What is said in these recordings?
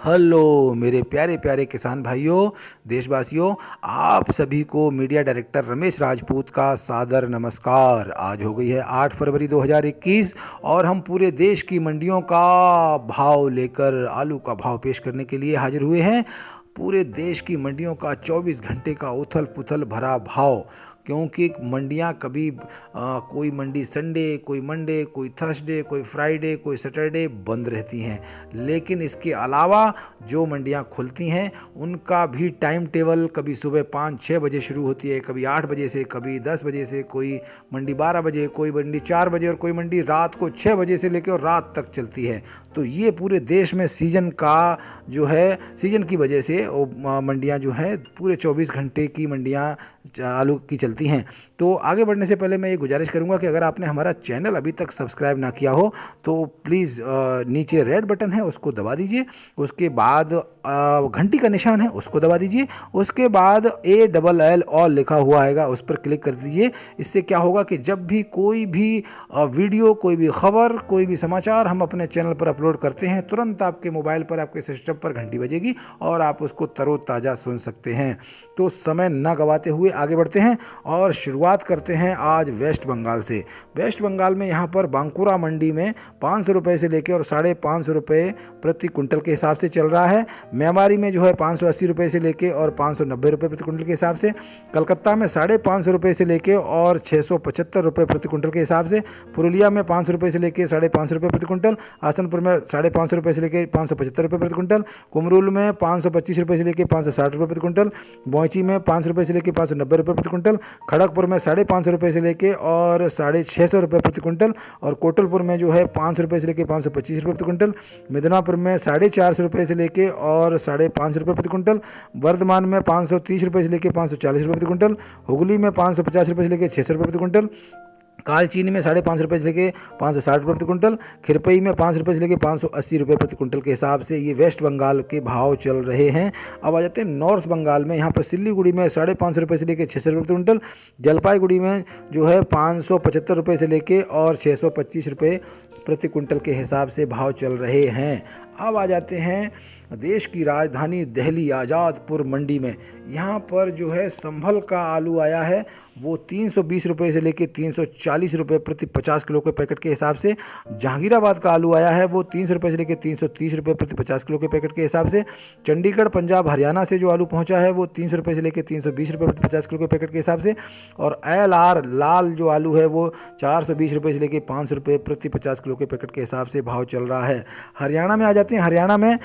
Hello मेरे प्यारे प्यारे किसान भाइयों, देशवासियों, आप सभी को मीडिया डायरेक्टर रमेश राजपूत का सादर नमस्कार। आज हो गई है 8 फरवरी 2021 और हम पूरे देश की मंडियों का भाव लेकर आलू का भाव पेश करने के लिए हाजिर हुए हैं। पूरे देश की मंडियों का 24 घंटे का उथल पुथल भरा भाव, क्योंकि मंडियां कभी कोई मंडी संडे, कोई मंडे, कोई थर्सडे, कोई फ्राइडे, कोई सैटरडे बंद रहती हैं। लेकिन इसके अलावा जो मंडियां खुलती हैं उनका भी टाइम टेबल कभी सुबह 5-6 बजे शुरू होती है, कभी 8 बजे से, कभी 10 बजे से, कोई मंडी 12 बजे, कोई मंडी 4 बजे और कोई मंडी रात को 6 बजे से लेकर और रात तक चलती है। तो ये पूरे देश में सीज़न का जो है, सीज़न की वजह से मंडियां जो हैं पूरे 24 घंटे की मंडियां आलू की चलती हैं। तो आगे बढ़ने से पहले मैं ये गुजारिश करूंगा कि अगर आपने हमारा चैनल अभी तक सब्सक्राइब ना किया हो तो प्लीज़ नीचे रेड बटन है उसको दबा दीजिए, उसके बाद घंटी का निशान है उसको दबा दीजिए, उसके बाद ALL ऑल लिखा हुआ आएगा उस पर क्लिक कर दीजिए। इससे क्या होगा कि जब भी कोई भी वीडियो, कोई भी खबर, कोई भी समाचार हम अपने चैनल पर अपलोड करते हैं, तुरंत आपके मोबाइल पर, आपके सिस्टम पर घंटी बजेगी और आप उसको तरोताज़ा सुन सकते हैं। तो समय न गवाते हुए आगे बढ़ते हैं और शुरुआत करते हैं आज वेस्ट बंगाल से। वेस्ट बंगाल में यहाँ पर बांकुरा मंडी में 500 रुपये से लेकर और 550 रुपये प्रति कुंटल के हिसाब से चल रहा है। मेमारी में जो है 580 रुपये से लेके और 590 रुपये प्रति कुंटल के हिसाब से। कलकत्ता में 550 रुपये से लेके और 675 रुपये प्रति कुंटल के हिसाब से। पुरुलिया में 500 रुपये से लेके 550 रुपये प्रति कुंटल। आसनपुर में 550 रुपये से लेके 575 रुपये प्रति कुंटल। कुमरूल में 525 रुपये से लेके 560 रुपये प्रति कुंटल। बौंची में 500 रुपये से लेके 590 रुपये प्रति कुंटल। खड़गपुर में 550 रुपये से लेके और 650 रुपये प्रति कुंटल। और कोटलपुर में जो है 500 रुपये से लेके 525 रुपये प्रति कुंटल। मिदनापुर में 450 रुपये से लेके और 550 रुपये प्रति कुंटल। वर्धमान में 530 रुपये से लेके 540 रुपये प्रति कुंटल। हुगली में 550 रुपये से लेके 600 रुपये प्रति कुंटल। कालचीनी में 550 रुपये से लेके 560 रुपये प्रति कुंटल। खिरपई में 5 रुपये से लेके 580 रुपये प्रति कुंटल के हिसाब से ये वेस्ट बंगाल के भाव चल रहे हैं। अब आ जाते हैं नॉर्थ बंगाल में। यहाँ पर सिल्लीगुड़ी में 550 रुपये से लेके 600 रुपये प्रति कुंटल। जलपाईगुड़ी में जो है 575 रुपये से लेके और 625 रुपये प्रति कुंटल के हिसाब से भाव चल रहे हैं। अब आ जाते हैं देश की राजधानी दिल्ली आज़ादपुर मंडी में। यहाँ पर जो है संभल का आलू आया है, वो 320 रुपये से लेके 340 रुपये प्रति 50 किलो के पैकेट के हिसाब से। जहांगीराबाद का आलू आया है, वो 300 रुपये से लेके 330 रुपये प्रति 50 किलो के पैकेट के हिसाब से। चंडीगढ़, पंजाब, हरियाणा से जो आलू पहुँचा है वो 300 रुपये से लेके 320 रुपये प्रति 50 किलो के पैकेट के हिसाब से। और LR लाल जो आलू है वो 420 रुपये से लेके 500 रुपये प्रति 50 किलो के पैकेट के हिसाब से भाव चल रहा है। हरियाणा में आ जाते हैं। हरियाणा में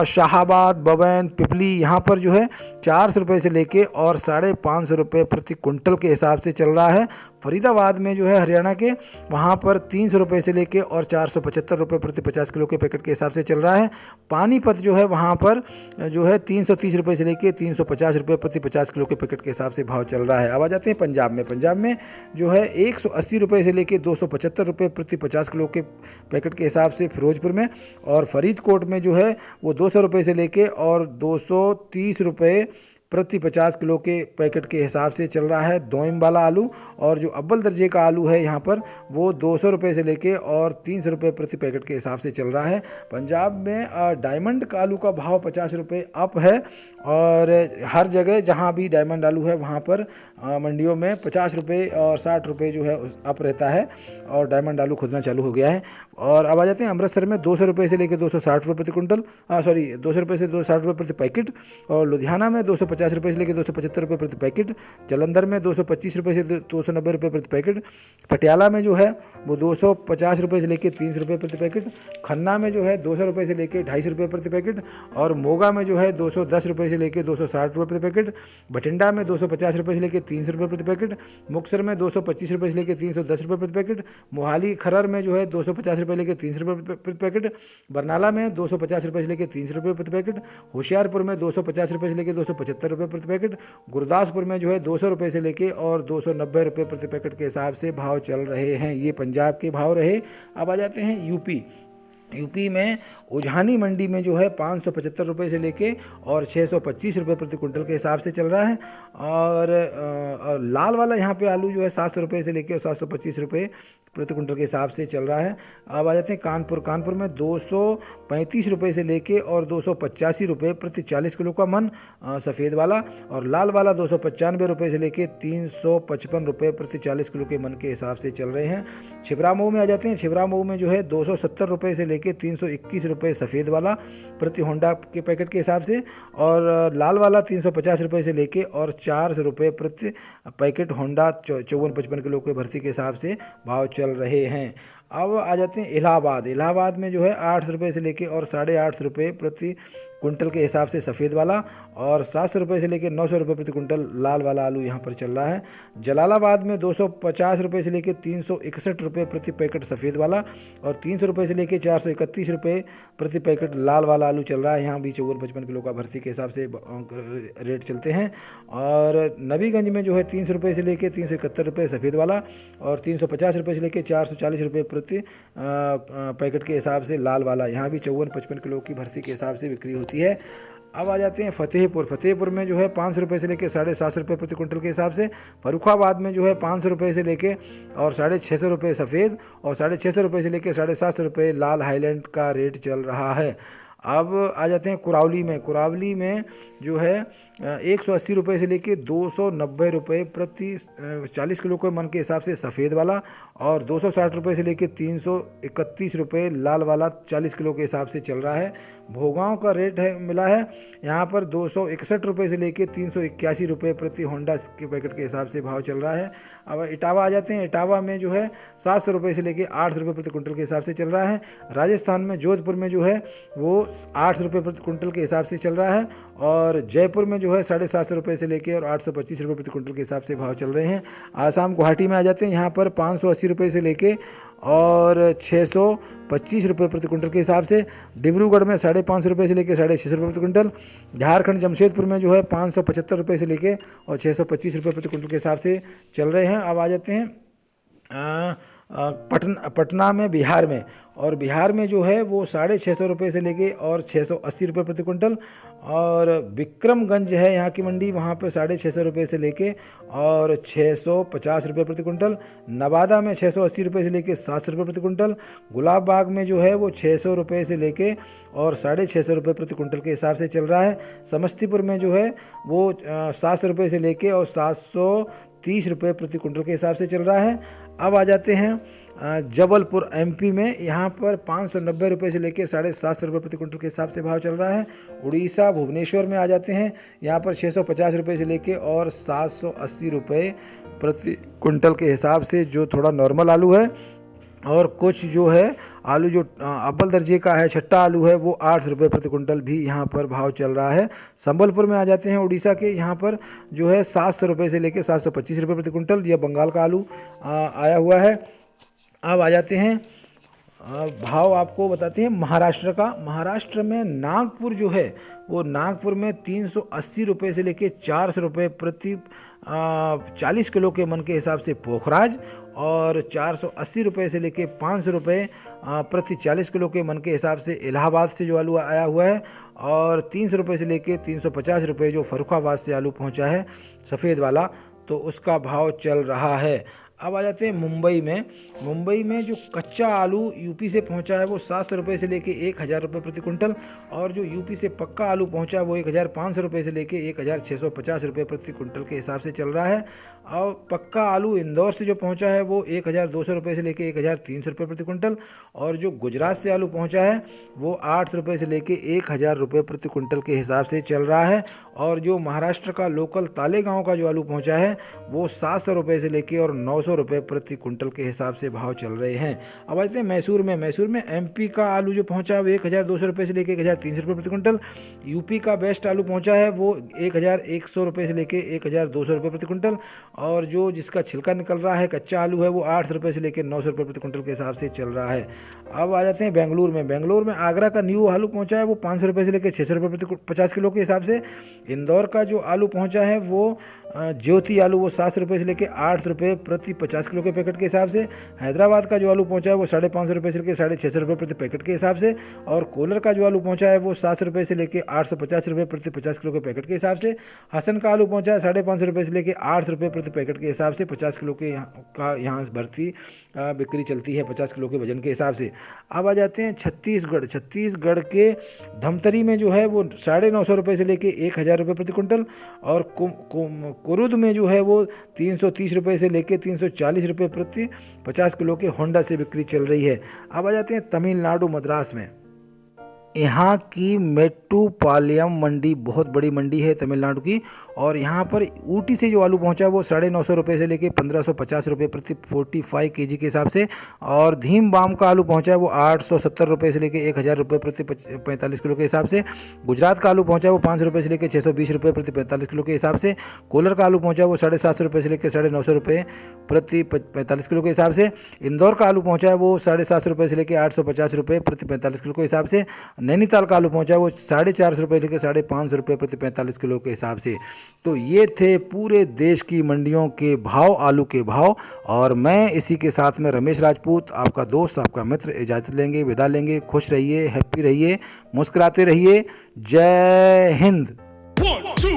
शाहाबाद, बबैन, पिपली, यहाँ पर जो है 400 रुपये से लेके और 550 रुपये प्रति कुंटल के हिसाब से चल रहा है। फरीदाबाद में जो है हरियाणा के, वहाँ पर 300 रुपये से लेके और 475 रुपये प्रति 50 किलो के पैकेट के हिसाब से चल रहा है। पानीपत जो है वहाँ पर जो है 330 रुपये से लेके 350 रुपये प्रति 50 किलो के पैकेट के हिसाब से भाव चल रहा है। अब आ जाते हैं पंजाब में। पंजाब में जो है 180 रुपये से लेके 275 रुपये प्रति 50 किलो के पैकेट के हिसाब से फिरोजपुर में। और फरीदकोट में जो है वो 200 रुपये से लेके और 230 रुपये प्रति 50 किलो के पैकेट के हिसाब से चल रहा है दोइम वाला आलू। और जो अव्वल दर्जे का आलू है यहाँ पर वो 200 रुपये से लेके और 300 रुपये प्रति पैकेट के हिसाब से चल रहा है। पंजाब में डायमंड का आलू का भाव 50 रुपये अप है और हर जगह जहाँ भी डायमंड आलू है वहाँ पर मंडियों में 50 रुपये और 60 रुपये जो है अप रहता है और डायमंड आलू खुदना चालू हो गया है। और अब आ जाते हैं अमृतसर में 200 रुपये से लेकर 260 रुपये प्रति कुंटल, 200 रुपये से 260 रुपये प्रति पैकेट। और लुधियाना में 250 रुपये से लेकर 275 रुपये प्रति पैकेट। जालंधर में 225 रुपये से 290 रुपये प्रति पैकेट। पटियाला में जो है वो 250 रुपये से लेकर 300 रुपये प्रति पैकेट। खन्ना में जो है 200 रुपये से लेकर 250 रुपये प्रति पैकेट। और मोगा में जो है 210 रुपये से लेकर 260 रुपये प्रति पैकेट। बठिंडा में 250 रुपये से लेकर 300 रुपये प्रति पैकेट। मुक्तसर में 225 रुपये से लेकर 310 रुपये प्रति पैकेट। मोहाली खरर में जो है 250 रुपये लेकर 300 रुपये प्रति पैकेट। बरनाला में 250 रुपये से लेकर 300 रुपये प्रति पैकेट। होशियारपुर में 250 रुपये से लेकर 275 रुपये प्रति पैकेट। गुरदासपुर में जो है 200 रुपये से लेके और 290 रुपये प्रति पैकेट के हिसाब से भाव चल रहे हैं। ये पंजाब के भाव रहे। अब आ जाते हैं यूपी में उझानी मंडी में जो है 575 रुपये से लेके और 625 रुपये प्रति कुंटल के हिसाब से चल रहा है। और लाल वाला यहाँ पे आलू जो है 700 रुपये से लेके और 725 रुपये प्रति कुंटल के हिसाब से चल रहा है। अब आ जाते हैं कानपुर। कानपुर में 235 रुपये से लेके और 285 रुपये प्रति 40 किलो का मन सफ़ेद वाला, और लाल वाला 295 रुपये से लेके 355 रुपये प्रति 40 किलो के मन के हिसाब से चल रहे हैं। छिबरा मऊ में आ जाते हैं। छिबरा मऊ में जो है 270 रुपये से लेके 321 रुपये सफ़ेद वाला प्रति होंडा के पैकेट के हिसाब से, और लाल वाला 350 रुपये से लेके और 400 रुपये प्रति पैकेट होंडा 54-55 किलो के भर्ती के हिसाब से भाव चल रहे हैं। अब आ जाते हैं इलाहाबाद। इलाहाबाद में जो है 800 रुपये से लेके और 850 रुपये प्रति कुंटल के हिसाब से सफ़ेद वाला, और 700 रुपये से लेकर 900 रुपये प्रति कुंटल लाल वाला आलू यहाँ पर चल रहा है। जलालाबाद में 250 रुपये से लेकर 361 रुपये प्रति पैकेट सफ़ेद वाला, और 300 रुपये से लेकर 431 रुपये प्रति पैकेट लाल वाला आलू चल रहा है। यहाँ भी 54-55 किलो का भर्ती के हिसाब से रेट चलते हैं। और नबीगंज में जो है 300 रुपये से लेकर 371 रुपये सफ़ेद वाला, और 350 रुपये से लेकर 440 रुपये प्रति पैकेट के हिसाब से लाल वाला, यहाँ भी 54-55 किलो की भर्ती के हिसाब से बिक्री होती है। अब आ जाते हैं फतेहपुर। फतेहपुर में जो है 500 रुपये से लेकर 750 रुपये प्रति कुंटल के हिसाब से। फर्रुखाबाद में जो है 500 रुपये से लेकर और 650 रुपये सफ़ेद, और 650 रुपये से लेकर 750 रुपये लाल हाईलैंड का रेट चल रहा है। अब आ जाते हैं कुरावली में। कुरावली में जो है 180 रुपये से लेके 290 रुपये प्रति 40 किलो के मन के हिसाब से सफ़ेद वाला, और 260 रुपये से लेके 331 रुपये लाल वाला 40 किलो के हिसाब से चल रहा है। भोगांव का रेट है मिला है यहाँ पर 261 रुपये से लेके 381 रुपये प्रति होंडा के पैकेट के हिसाब से भाव चल रहा है। अब इटावा आ जाते हैं। इटावा में जो है 700 रुपये से लेके 800 रुपये प्रति कुंटल के हिसाब से चल रहा है। राजस्थान में जोधपुर में जो है वो 800 रुपये प्रति कुंटल के हिसाब से चल रहा है, और जयपुर में जो है 750 रुपये से लेके और 825 रुपये प्रति कुंटल के हिसाब से भाव चल रहे हैं। आसाम गुवाहाटी में आ जाते हैं। यहाँ पर 580 रुपये से लेके और 625 रुपये प्रति कुंटल के हिसाब से। डिब्रूगढ़ में 550 रुपये से लेकर 650 रुपये प्रति कुंटल। झारखंड जमशेदपुर में जो है 575 रुपये से लेके और 625 रुपये प्रति कुंटल के हिसाब से चल रहे हैं। अब आ जाते हैं पटना में बिहार में, और बिहार में जो है वो 650 रुपये से लेके और 680 रुपये प्रति कुंटल। और विक्रमगंज है यहाँ की मंडी, वहाँ पे 650 रुपये से लेके और 650 रुपये प्रति कुंटल। नवादा में 680 रुपये से लेके 700 रुपये प्रति कुंटल। गुलाब बाग में जो है वो 600 रुपये से लेके और 650 रुपये प्रति कुंटल के हिसाब से चल रहा है। समस्तीपुर में जो है वो 700 रुपये से लेके और 730 रुपये प्रति कुंटल के हिसाब से चल रहा है। अब आ जाते हैं जबलपुर एमपी में। यहाँ पर 590 रुपये से लेकर 750 रुपये प्रति कुंटल के हिसाब से भाव चल रहा है। उड़ीसा भुवनेश्वर में आ जाते हैं। यहाँ पर 650 रुपये से लेकर और 780 रुपये प्रति कुंटल के हिसाब से जो थोड़ा नॉर्मल आलू है, और कुछ जो है आलू जो अव्वल दर्जे का है, छट्टा आलू है, वो 8 रुपये प्रति कुंटल भी यहाँ पर भाव चल रहा है। संबलपुर में आ जाते हैं उड़ीसा के। यहाँ पर जो है 700 रुपये से लेकर 725 रुपये प्रति कुंटल, यह बंगाल का आलू आया हुआ है। अब आ जाते हैं भाव आपको बताते हैं महाराष्ट्र का। महाराष्ट्र में नागपुर जो है वो नागपुर में 380 रुपये से लेकर 400 रुपये प्रति 40 किलो के मन के हिसाब से पोखराज, और 480 रुपये से लेके 500 रुपये प्रति 40 किलो के मन के हिसाब से इलाहाबाद से जो आलू आया हुआ है, और 300 रुपये से लेके 350 रुपये जो फर्रुखाबाद से आलू पहुंचा है सफ़ेद वाला, तो उसका भाव चल रहा है। अब आ जाते हैं मुंबई में। मुंबई में जो कच्चा आलू यूपी से पहुंचा है वो 700 रुपये से लेके 1000 रुपये प्रति कुंटल, और जो यूपी से पक्का आलू पहुंचा है वो 1500 रुपये से लेके 1650 रुपये प्रति कुंटल के हिसाब से चल रहा है। और पक्का आलू इंदौर से जो पहुंचा है वो 1200 रुपये से लेके 1300 रुपये प्रति कुंटल, और जो गुजरात से आलू पहुंचा है वो 800 रुपये से लेके 1000 रुपये प्रति कुंटल के हिसाब से चल रहा है। और जो महाराष्ट्र का लोकल तालेगांव का जो आलू पहुंचा है वो 700 रुपये से लेके और 900 रुपये प्रति कुंटल के हिसाब से भाव चल रहे हैं। अब आते हैं मैसूर में। मैसूर में एमपी का आलू जो पहुंचा है वो 1200 रुपये से लेके 1300 रुपये प्रति कुंटल। यूपी का बेस्ट आलू पहुंचा है वो 1100 रुपये से लेके 1200 रुपये प्रति कुंटल, और जो जिसका छिलका निकल रहा है कच्चा आलू है वो 800 रुपये से लेकर 900 रुपये प्रति कुंटल के हिसाब से चल रहा है। अब आ जाते हैं बेंगलुरु में। बेंगलुरु में आगरा का न्यू आलू पहुंचा है वो 500 रुपये से लेकर 600 रुपये प्रति 50 किलो के हिसाब से, इंदौर का जो आलू पहुंचा है वो ज्योति आलू वो 700 रुपये से लेकर 800 रुपये प्रति 50 किलो के पैकेट के हिसाब से। हैदराबाद का जो आलू पहुंचा है वो 550 रुपये से लेकर 650 रुपये प्रति पैकेट के हिसाब से। और कोलर का जो आलू पहुंचा है वो 700 रुपये से लेकर 850 रुपये प्रति 50 किलो के पैकेट के हिसाब से। हसन का आलू पहुंचा है 550 रुपये से लेकर 800 रुपये प्रति पैकेट के हिसाब से। 50 किलो के यहाँ भर्ती बिक्री चलती है 50 किलो के वजन के हिसाब से। अब आ जाते हैं छत्तीसगढ़ के धमतरी में जो है वो 950 रुपये से लेकर 1000 रुपये प्रति कुंटल। और कुरुद में जो है वो 330 रुपये से लेकर 340 रुपये प्रति 50 किलो के होंडा से बिक्री चल रही है। अब आ जाते हैं तमिलनाडु मद्रास में। यहाँ की मेट्टूपालयम मंडी बहुत बड़ी मंडी है तमिलनाडु की। और यहाँ पर ऊटी से जो आलू पहुँचा है वो 950 रुपये से लेकर 1550 रुपये प्रति 45 केजी के हिसाब से। और धीमबाम का आलू पहुँचा है वो 870 रुपये से लेकर 1000 रुपये प्रति 45 किलो के हिसाब से। गुजरात का आलू पहुँचा है वो 500 रुपये से लेकर 620 रुपये प्रति 45 किलो के हिसाब से। कोलर का आलू पहुँचा है वो 750 रुपये से लेकर 950 रुपये प्रति 45 किलो के हिसाब से। इंदौर का आलू पहुँचा है वो 750 रुपये से लेकर 850 रुपये प्रति 45 किलो के हिसाब से। नैनीताल का आलू पहुँचा है वो 450 रुपये से लेकर 550 रुपये प्रति 45 किलो के हिसाब से। तो ये थे पूरे देश की मंडियों के भाव, आलू के भाव। और मैं इसी के साथ में रमेश राजपूत, आपका दोस्त, आपका मित्र, इजाज़त लेंगे, विदा लेंगे। खुश रहिए, हैप्पी रहिए, मुस्कुराते रहिए। जय हिंद। 1 2